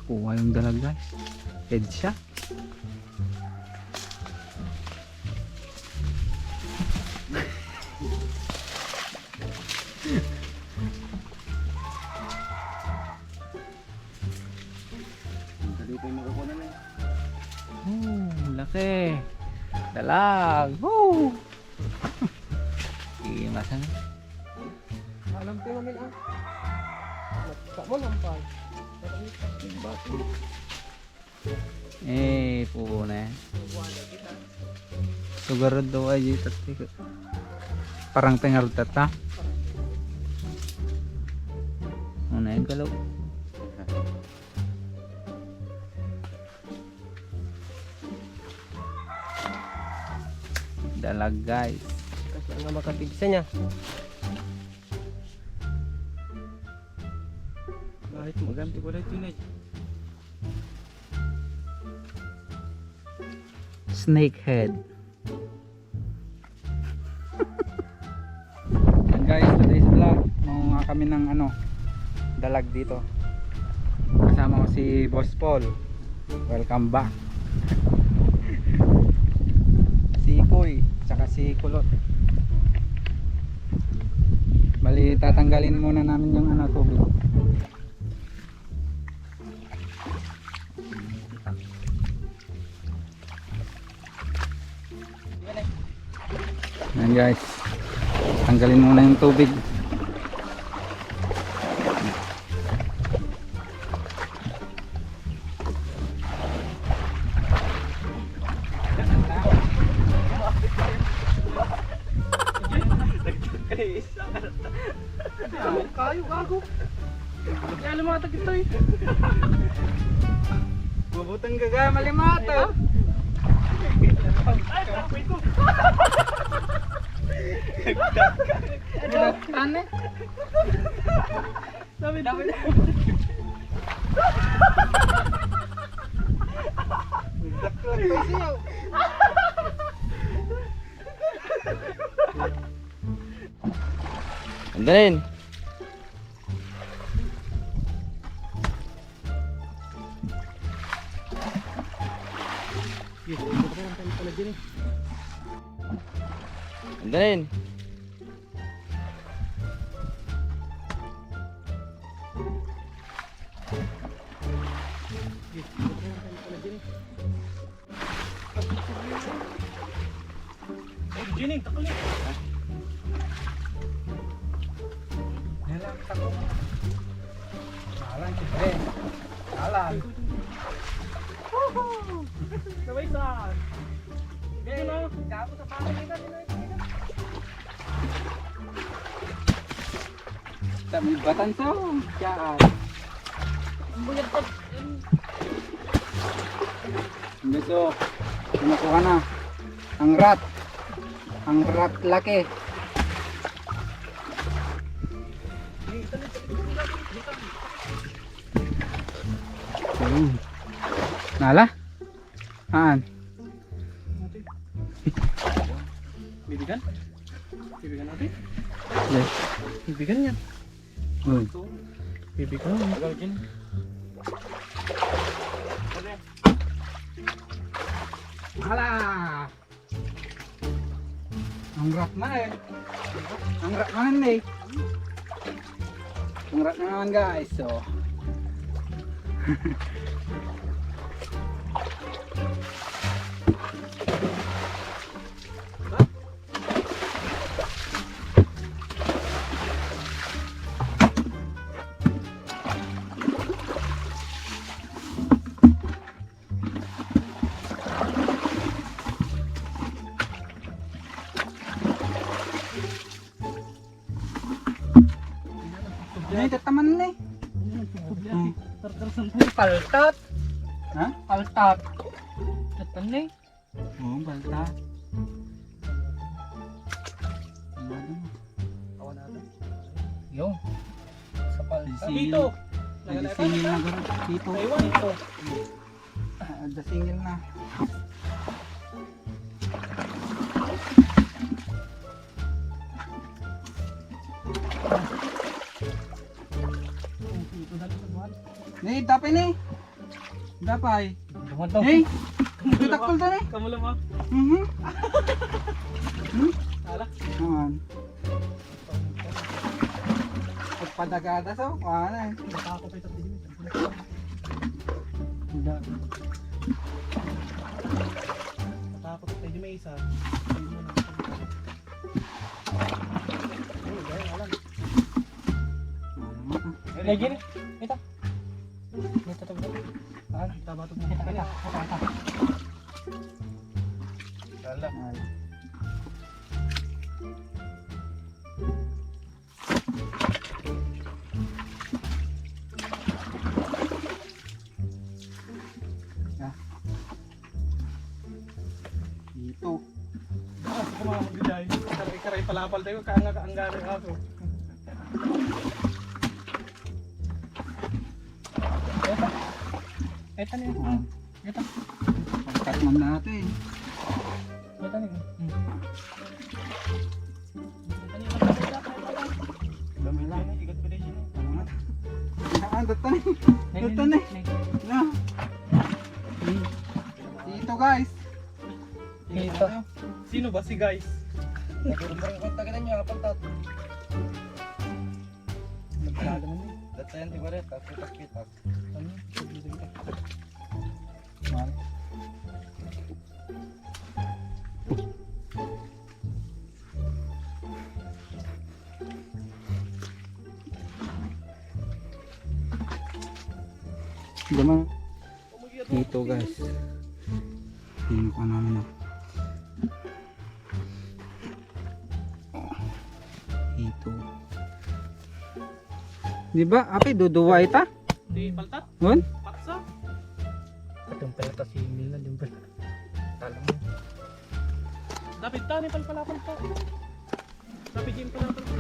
Kuha yung dalag guys. Head siya. Dito yung makakuha namin. Laki. Dalag. Woo! Imasan. Alam ko namin ah. Sama nampal. Puno na yan. Sugarod daw ay dito. Parang tengarod tata. Ano yung galaw? Dalag guys. Kasi nga makapigsa niya. Kahit maganti ko na ito na. Snakehead. And guys, today's vlog, mangunga kami ng dalag dito. Kasama ko si Boss Paul. Welcome back. Si Ikoy, tsaka si Kulot. Bali, tatanggalin muna namin yung tubig. Ayan guys, tanggalin muna yung tubig. Kayo gago. Kaya lumatag ito eh. Bubutang gaga, malimata. Ay, kapit ko. Ano? Dami. Andalin. Andalin. Jining, takulit. Nalang tako. Nalang siyempre. Nalang. Sabay saan? Dito na. Gago sa pangin na. Dami batan sa. Diyan. Ang buyat pa. Gusto. Kumukuha na. Ang rat. Ang rat laki. Nala? Haan? Bibigan? Bibigan natin? Yes. Bibigan yan. Uy. Bibigan. Agaw dyan. Hala! Ang rat na eh. Ang rat naman eh. Ang rat na naman guys. So. Ay, tataman na eh. Paltat. Ha? Paltat. Tatan na eh. Oo, balta. Yung. Sa paltat. Sisingil. Dito. Singil na gano'n. Dito. Taiwan ito. Singil na. Ni, tapin ni. Dapay. Dumantaw. Hey! Tutakol to na eh. Kamu lang, ha? Mhm. Ala. Naman. Pagpadagada so, ano eh. Natakot ito din. Natakot ito din may isa. Lagi rin. Ito. Ito to. Ah, tabatok mo. Kaya. Ala. Dito. Ah, sa mga magbigay. Karay palapal tayo. Kaanga kaanggaling ako. Ito na yun. Ito. Pagkat man natin. Ito na yun. Dami lang. Ikat pa din siya. Dito na. Dito na. Na. Dito guys. Dito. Sino ba si guys? Kontakin nyo, apantat. Nagkala naman yun. Datayan di bareta, pitak-pitak. Ano? Mal. Gaman. Dito guys. Tingnan ko namin ako. Dito. Di ba? Api duduwa ita? Di paltat? Hon? Paksa? Itong pelota si Emil na, yung pelota. Talang mo. Dapat ta ni palpalapal pa. Dapat yung palapal pa.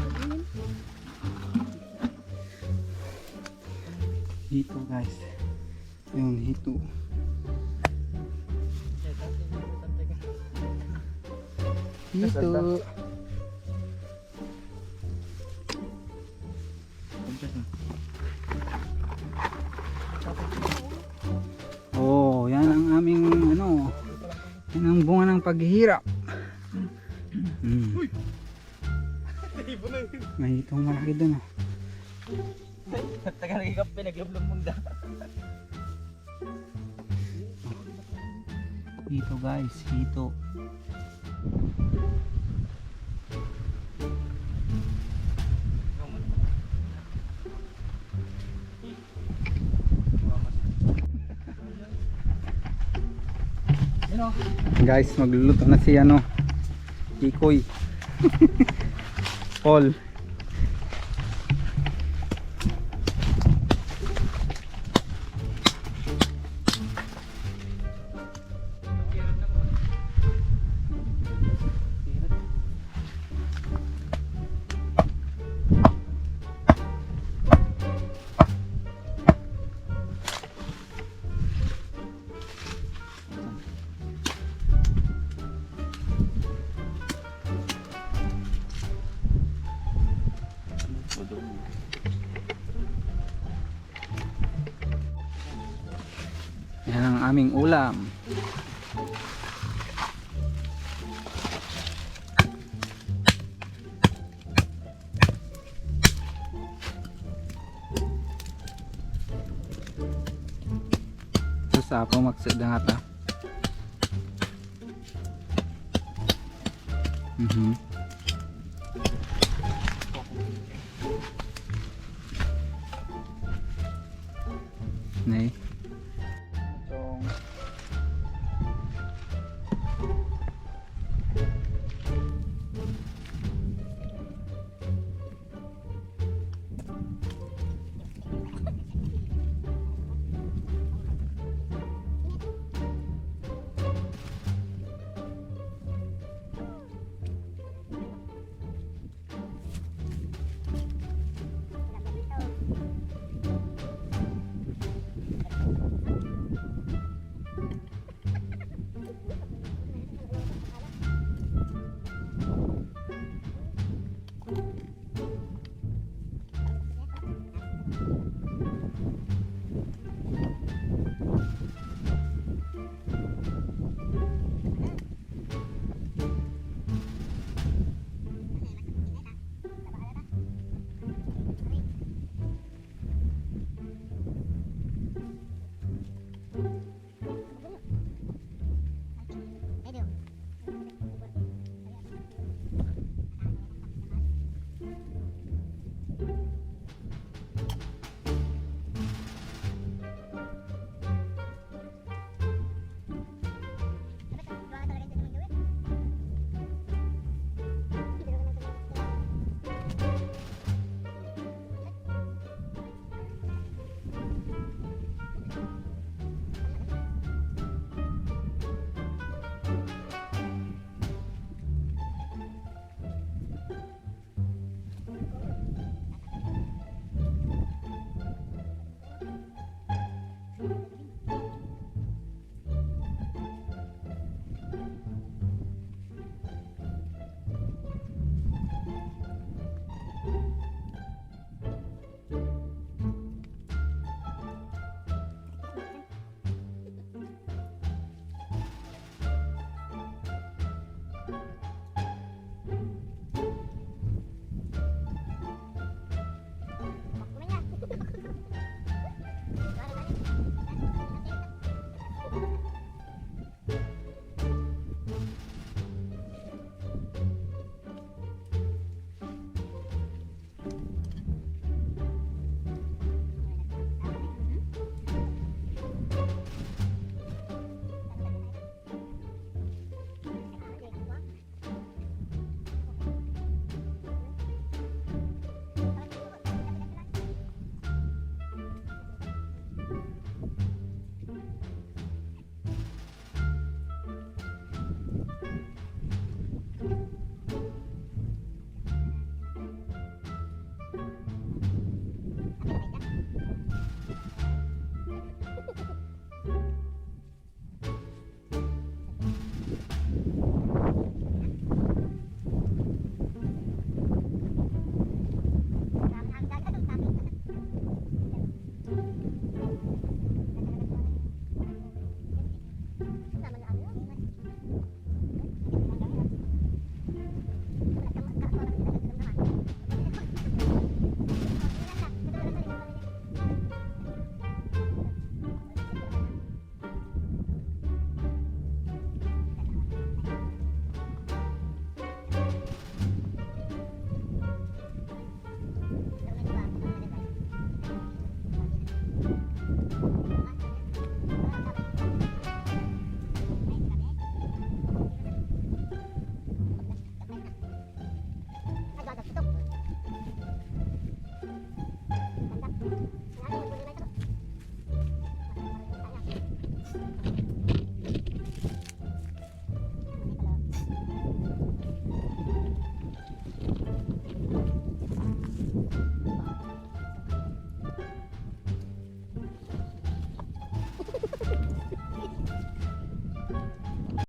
Dito guys. Yun, dito. Dito. Oh, yan ang aming ano. Yan ang bunga ng paghihirap. Ibo na yun. May itong malaki dun ah. Taga nagigap, pinaglablong munda. Dito guys, dito. Guys, magluluto na si ano, Kikoy. Paul. Yan ang aming ulam. Terus apa maksudnya ngata? Nih.